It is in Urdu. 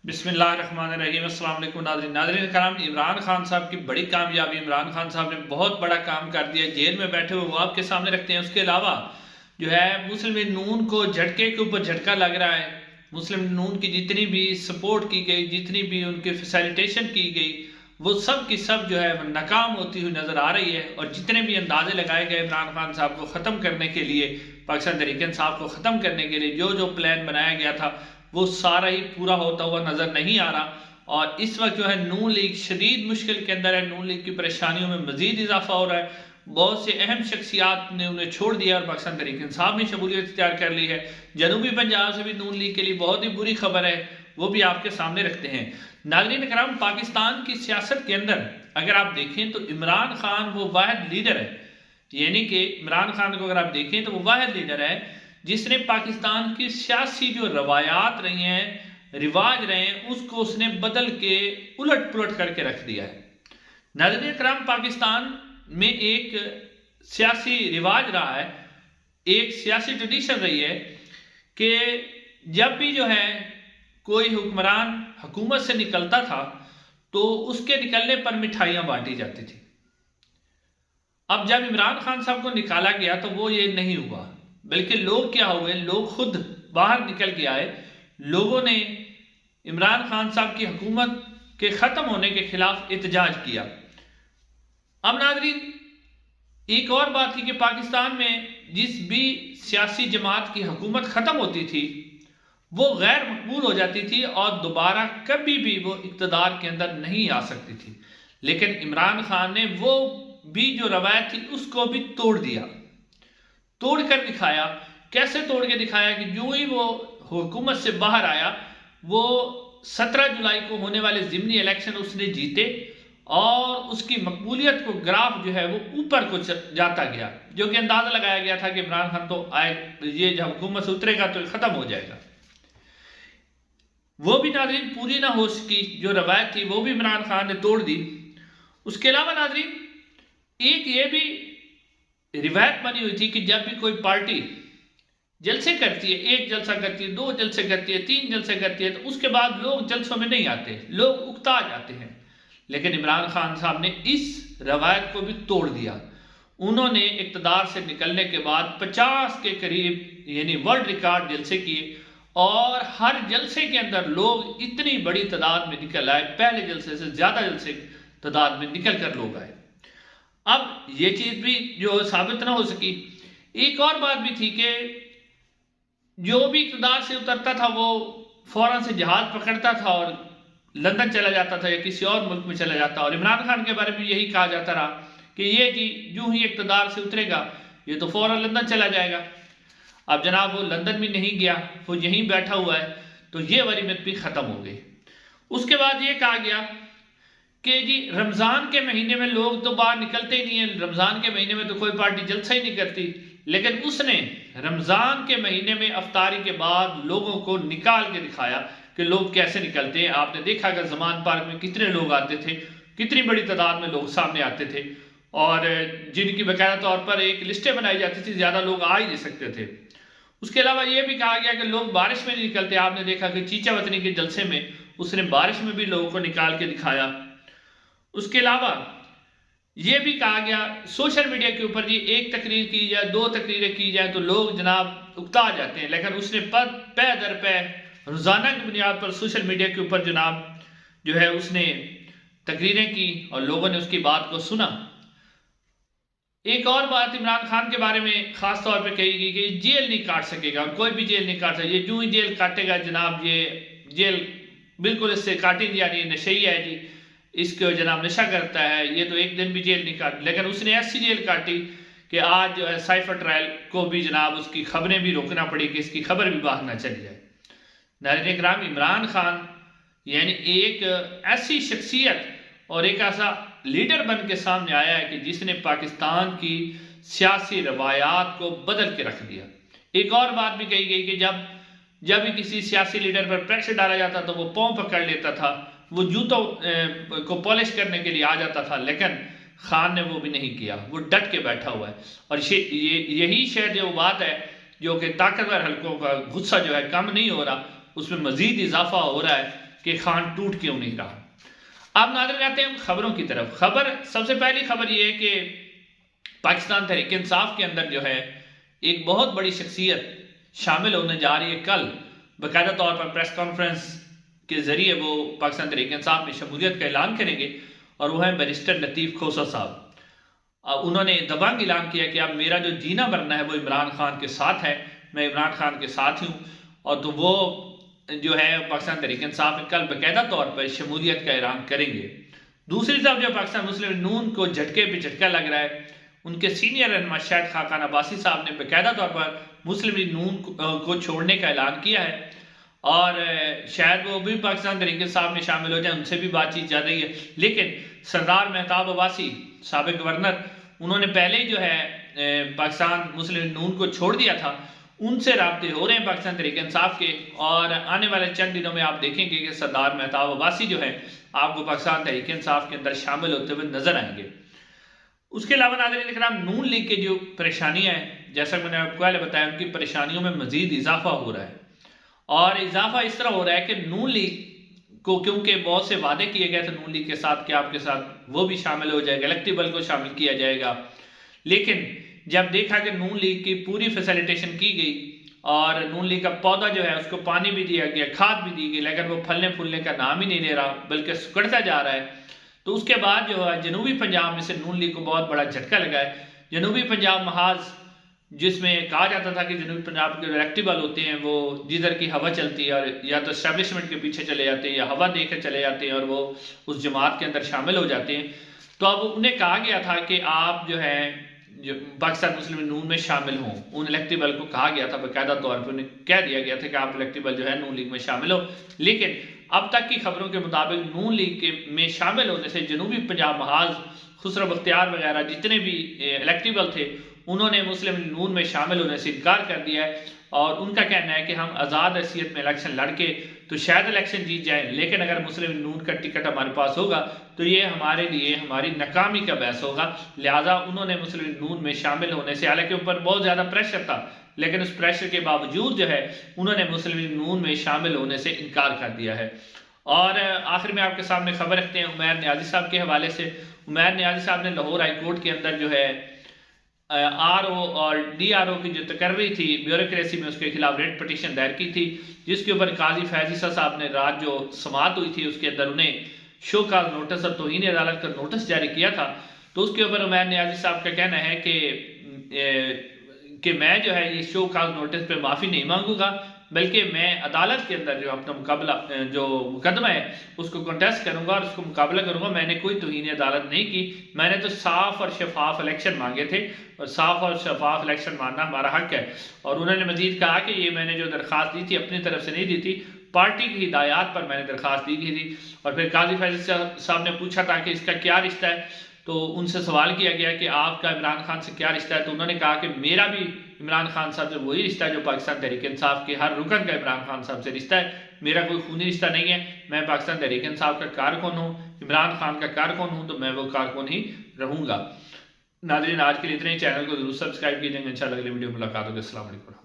بسم اللہ الرحمن الرحیم۔ السلام علیکم ناظرین کرام، عمران خان صاحب کی بڑی کامیابی، عمران خان صاحب نے بہت بڑا کام کر دیا، جیل میں بیٹھے ہوئے وہ آپ کے سامنے رکھتے ہیں۔ اس کے علاوہ جو ہے مسلم نون کو جھٹکے کے اوپر جھٹکا لگ رہا ہے، مسلم نون کی جتنی بھی سپورٹ کی گئی، جتنی بھی ان کی فیسیلیٹیشن کی گئی، وہ سب کی سب جو ہے ناکام ہوتی ہوئی نظر آ رہی ہے۔ اور جتنے بھی اندازے لگائے گئے عمران خان صاحب کو ختم کرنے کے لیے، پاکستان تحریک انصاف کو ختم کرنے کے لیے جو پلان بنایا گیا تھا وہ سارا ہی پورا ہوتا ہوا نظر نہیں آ رہا۔ اور اس وقت جو ہے نون لیگ شدید مشکل کے اندر ہے، نون لیگ کی پریشانیوں میں مزید اضافہ ہو رہا ہے۔ بہت سے اہم شخصیات نے انہیں چھوڑ دیا اور پاکستان تحریک انصاف نے شمولیت اختیار کر لی ہے۔ جنوبی پنجاب سے بھی نون لیگ کے لیے بہت ہی بری خبر ہے، وہ بھی آپ کے سامنے رکھتے ہیں۔ ناظرین کرام، پاکستان کی سیاست کے اندر اگر آپ دیکھیں تو عمران خان وہ واحد لیڈر ہے، یعنی کہ عمران خان کو اگر آپ دیکھیں تو وہ واحد لیڈر ہے جس نے پاکستان کی سیاسی جو روایات رہی ہیں، رواج رہے ہیں، اس کو اس نے بدل کے الٹ پلٹ کر کے رکھ دیا ہے۔ ناظرین کرام، پاکستان میں ایک سیاسی رواج رہا ہے، ایک سیاسی ٹریڈیشن رہی ہے کہ جب بھی جو ہے کوئی حکمران حکومت سے نکلتا تھا تو اس کے نکلنے پر مٹھائیاں بانٹی جاتی تھی۔ اب جب عمران خان صاحب کو نکالا گیا تو وہ یہ نہیں ہوا، بلکہ لوگ کیا ہوئے، لوگ خود باہر نکل کے آئے، لوگوں نے عمران خان صاحب کی حکومت کے ختم ہونے کے خلاف احتجاج کیا۔ اب ناظرین ایک اور بات تھی کہ پاکستان میں جس بھی سیاسی جماعت کی حکومت ختم ہوتی تھی وہ غیر مقبول ہو جاتی تھی اور دوبارہ کبھی بھی وہ اقتدار کے اندر نہیں آ سکتی تھی، لیکن عمران خان نے وہ بھی جو روایت تھی اس کو بھی توڑ دیا، توڑ کر دکھایا۔ کیسے توڑ کے دکھایا کہ جو ہی وہ حکومت سے باہر آیا، وہ 17 جولائی کو ہونے والے ضمنی الیکشن اس نے جیتے اور اس کی مقبولیت کو گراف جو ہے وہ اوپر کو جاتا گیا، جو کہ اندازہ لگایا گیا تھا کہ عمران خان تو آئے، یہ جب حکومت سے اترے گا تو ختم ہو جائے گا۔ وہ بھی ناظرین پوری نہ ہو سکی، جو روایت تھی وہ بھی عمران خان نے توڑ دی۔ اس کے علاوہ ناظرین ایک یہ بھی روایت بنی ہوئی تھی کہ جب بھی کوئی پارٹی جلسے کرتی ہے، ایک جلسہ کرتی ہے، 2 جلسے کرتی ہے، 3 جلسے کرتی ہے، تو اس کے بعد لوگ جلسوں میں نہیں آتے، لوگ اکتا جاتے ہیں۔ لیکن عمران خان صاحب نے اس روایت کو بھی توڑ دیا۔ انہوں نے اقتدار سے نکلنے کے بعد 50 کے قریب یعنی ورلڈ ریکارڈ جلسے کیے اور ہر جلسے کے اندر لوگ اتنی بڑی تعداد میں نکل آئے، پہلے جلسے سے زیادہ جلسے تعداد میں نکل کر لوگ آئے۔ اب یہ چیز بھی جو ثابت نہ ہو سکی۔ ایک اور بات بھی تھی کہ جو بھی اقتدار سے اترتا تھا وہ فوراً سے جہاز پکڑتا تھا اور لندن چلا جاتا تھا یا کسی اور ملک میں چلا جاتا، اور عمران خان کے بارے میں یہی کہا جاتا رہا کہ یہ جی جو ہی اقتدار سے اترے گا یہ تو فوراً لندن چلا جائے گا۔ اب جناب وہ لندن بھی نہیں گیا، وہ یہیں بیٹھا ہوا ہے، تو یہ والی مت بھی ختم ہو گئی۔ اس کے بعد یہ کہا گیا کہ جی رمضان کے مہینے میں لوگ تو باہر نکلتے ہی نہیں ہیں، رمضان کے مہینے میں تو کوئی پارٹی جلسہ ہی نہیں کرتی، لیکن اس نے رمضان کے مہینے میں افطاری کے بعد لوگوں کو نکال کے دکھایا کہ لوگ کیسے نکلتے ہیں۔ آپ نے دیکھا کہ زمان پارک میں کتنے لوگ آتے تھے، کتنی بڑی تعداد میں لوگ سامنے آتے تھے، اور جن کی باقاعدہ طور پر ایک لسٹیں بنائی جاتی تھی، زیادہ لوگ آ ہی نہیں سکتے تھے۔ اس کے علاوہ یہ بھی کہا گیا کہ لوگ بارش میں نہیں نکلتے۔ آپ نے دیکھا کہ چیچا وطنی کے جلسے میں اس نے بارش میں بھی لوگوں کو نکال کے دکھایا۔ اس کے علاوہ یہ بھی کہا گیا سوشل میڈیا کے اوپر یہ ایک تقریر کی جائے، 2 تقریریں کی جائیں تو لوگ جناب اکتا جاتے ہیں، لیکن اس نے پے در پے روزانہ کی بنیاد پر سوشل میڈیا کے اوپر جناب جو ہے اس نے تقریریں کی اور لوگوں نے اس کی بات کو سنا۔ ایک اور بات عمران خان کے بارے میں خاص طور پہ کہی گئی کہ یہ جیل نہیں کاٹ سکے گا، اور کوئی بھی جیل نہیں کاٹ سکے، یہ جو ہی جیل کاٹے گا جناب یہ جیل بالکل اس سے کاٹی دیا نہیں، نشئی ہے جی، اس کو جناب نشہ کرتا ہے، یہ تو ایک دن بھی جیل نہیں کاٹ، لیکن اس نے ایسی جیل کاٹی کہ آج جو ہے سائفر ٹرائل کو بھی جناب اس کی خبریں بھی روکنا پڑی کہ اس کی خبر بھی باہر نہ چلی جائے۔ ناظرین کرام، عمران خان یعنی ایک ایسی شخصیت اور ایک ایسا لیڈر بن کے سامنے آیا ہے کہ جس نے پاکستان کی سیاسی روایات کو بدل کے رکھ دیا۔ ایک اور بات بھی کہی گئی کہ جب بھی کسی سیاسی لیڈر پر پریشر ڈالا جاتا تو وہ پاؤں پکڑ لیتا تھا، وہ جوتوں کو پالش کرنے کے لیے آ جاتا تھا، لیکن خان نے وہ بھی نہیں کیا، وہ ڈٹ کے بیٹھا ہوا ہے۔ اور یہی شاید وہ بات ہے جو کہ طاقتور حلقوں کا غصہ جو ہے کم نہیں ہو رہا، اس میں مزید اضافہ ہو رہا ہے کہ خان ٹوٹ کیوں نہیں رہا۔ اب ناظرین آتے ہیں خبروں کی طرف۔ سب سے پہلی خبر یہ ہے کہ پاکستان تحریک انصاف کے اندر جو ہے ایک بہت بڑی شخصیت شامل ہونے جا رہی ہے۔ کل باقاعدہ طور پر پریس کانفرنس کے ذریعے وہ پاکستان تحریک انصاف میں شمولیت کا اعلان کریں گے، اور وہ ہیں بیرسٹر لطیف کھوسہ صاحب۔ انہوں نے دبنگ اعلان کیا کہ اب میرا جو جینا مرنا ہے وہ عمران خان کے ساتھ ہے، میں عمران خان کے ساتھ ہوں، اور تو وہ جو ہے پاکستان تحریک انصاف میں کل باقاعدہ طور پر شمولیت کا اعلان کریں گے۔ دوسری طرف جو پاکستان مسلم نون کو جھٹکے پہ جھٹکا لگ رہا ہے، ان کے سینئر رہنما شاہد خاقان عباسی صاحب نے باقاعدہ طور پر مسلم لیگ نون کو چھوڑنے کا اعلان کیا ہے، اور شاید وہ بھی پاکستان تحریک انصاف میں شامل ہو جائیں، ان سے بھی بات چیت چل رہی ہے۔ لیکن سردار مہتاب عباسی سابق گورنر، انہوں نے پہلے ہی جو ہے پاکستان مسلم لیگ نون کو چھوڑ دیا تھا، ان سے رابطے ہو رہے ہیں پاکستان تحریک انصاف کے، اور آنے والے چند دنوں میں آپ دیکھیں گے کہ سردار مہتاب عباسی جو ہے آپ کو پاکستان تحریک انصاف کے اندر شامل ہوتے ہوئے نظر آئیں گے۔ اس کے علاوہ ناظرین اکرام، نون لیگ کے جو پریشانیاں ہیں، جیسا میں نے آپ کو پہلے بتایا، ان کی پریشانیوں میں مزید اضافہ ہو رہا ہے، اور اضافہ اس طرح ہو رہا ہے کہ نون لیگ کو کیونکہ بہت سے وعدے کیے گئے تھے نون لیگ کے ساتھ کہ آپ کے ساتھ وہ بھی شامل ہو جائے گا، الیکٹیبل کو شامل کیا جائے گا، لیکن جب دیکھا کہ نون لیگ کی پوری فیسیلیٹیشن کی گئی اور نون لیگ کا پودا جو ہے اس کو پانی بھی دیا گیا، کھاد بھی دی گئی، لیکن وہ پھلنے پھولنے کا نام ہی نہیں لے رہا بلکہ سکڑتا جا رہا ہے، تو اس کے بعد جو ہے جنوبی پنجاب میں سے نون لیگ کو بہت بڑا جھٹکا لگا ہے۔ جنوبی پنجاب محاذ جس میں کہا جاتا تھا کہ جنوبی پنجاب کے الیکٹیبل ہوتے ہیں وہ جدھر کی ہوا چلتی ہے، اور یا تو اسٹیبلشمنٹ کے پیچھے چلے جاتے ہیں یا ہوا دے کے چلے جاتے ہیں اور وہ اس جماعت کے اندر شامل ہو جاتے ہیں، تو اب انہیں کہا گیا تھا کہ آپ جو ہے پاکستان مسلم نون میں شامل ہوں۔ ان الیکٹیبل کو کہا گیا تھا، باقاعدہ طور پر انہیں کہہ دیا گیا تھا کہ آپ الیکٹیبل جو ہے نون لیگ میں شامل ہو، لیکن اب تک کی خبروں کے مطابق نون لیگ میں شامل ہونے سے جنوبی پنجاب محاذ خسرو بختیار وغیرہ جتنے بھی الیکٹیبل تھے انہوں نے مسلم نون میں شامل ہونے سے انکار کر دیا ہے، اور ان کا کہنا ہے کہ ہم آزاد حیثیت میں الیکشن لڑ کے تو شاید الیکشن جیت جائیں، لیکن اگر مسلم نون کا ٹکٹ ہمارے پاس ہوگا تو یہ ہمارے لیے ہماری ناکامی کا باعث ہوگا، لہٰذا انہوں نے مسلم نون میں شامل ہونے سے، حالانکہ اوپر بہت زیادہ پریشر تھا لیکن اس پریشر کے باوجود جو ہے انہوں نے مسلم نون میں شامل ہونے سے انکار کر دیا ہے۔ اور آخر میں آپ کے سامنے خبر رکھتے ہیں عمیر نیازی صاحب کے حوالے سے۔ عمیر نیازی صاحب نے لاہور ہائی کورٹ کے اندر جو ہے آر او اور ڈی آر او کی جو تقرری تھی بیوروکریسی میں، اس کے خلاف ریٹ پٹیشن دائر کی تھی، جس کے اوپر قاضی فیض عیسیٰ صاحب نے رات جو سماعت ہوئی تھی اس کے اندر انہیں شو کاز نوٹس اور توہین عدالت کا نوٹس جاری کیا تھا، تو اس کے اوپر عمیر نیازی صاحب کا کہنا ہے کہ میں جو ہے یہ شو کاز نوٹس پہ معافی نہیں مانگوں گا، بلکہ میں عدالت کے اندر جو اپنا جو مقدمہ ہے اس کو کنٹیسٹ کروں گا اور اس کو مقابلہ کروں گا۔ میں نے کوئی توہین عدالت نہیں کی، میں نے تو صاف اور شفاف الیکشن مانگے تھے، اور صاف اور شفاف الیکشن ماننا ہمارا حق ہے۔ اور انہوں نے مزید کہا کہ یہ میں نے جو درخواست دی تھی اپنی طرف سے نہیں دی تھی، پارٹی کی ہدایات پر میں نے درخواست دی تھی۔ اور پھر قاضی فیض صاحب نے پوچھا تھا کہ اس کا کیا رشتہ ہے، تو ان سے سوال کیا گیا کہ آپ کا عمران خان سے کیا رشتہ ہے، تو انہوں نے کہا کہ میرا بھی عمران خان صاحب سے وہی رشتہ ہے جو پاکستان تحریک انصاف کے ہر رکن کا عمران خان صاحب سے رشتہ ہے، میرا کوئی خونی رشتہ نہیں ہے، میں پاکستان تحریک انصاف کا کارکن ہوں، عمران خان کا کارکن ہوں، تو میں وہ کارکن ہی رہوں گا۔ ناظرین آج کے لیے اتنے ہی، چینل کو ضرور سبسکرائب کیجئے گا، انشاءاللہ اگلی ویڈیو ملاقات ہوگی۔ السلام علیکم۔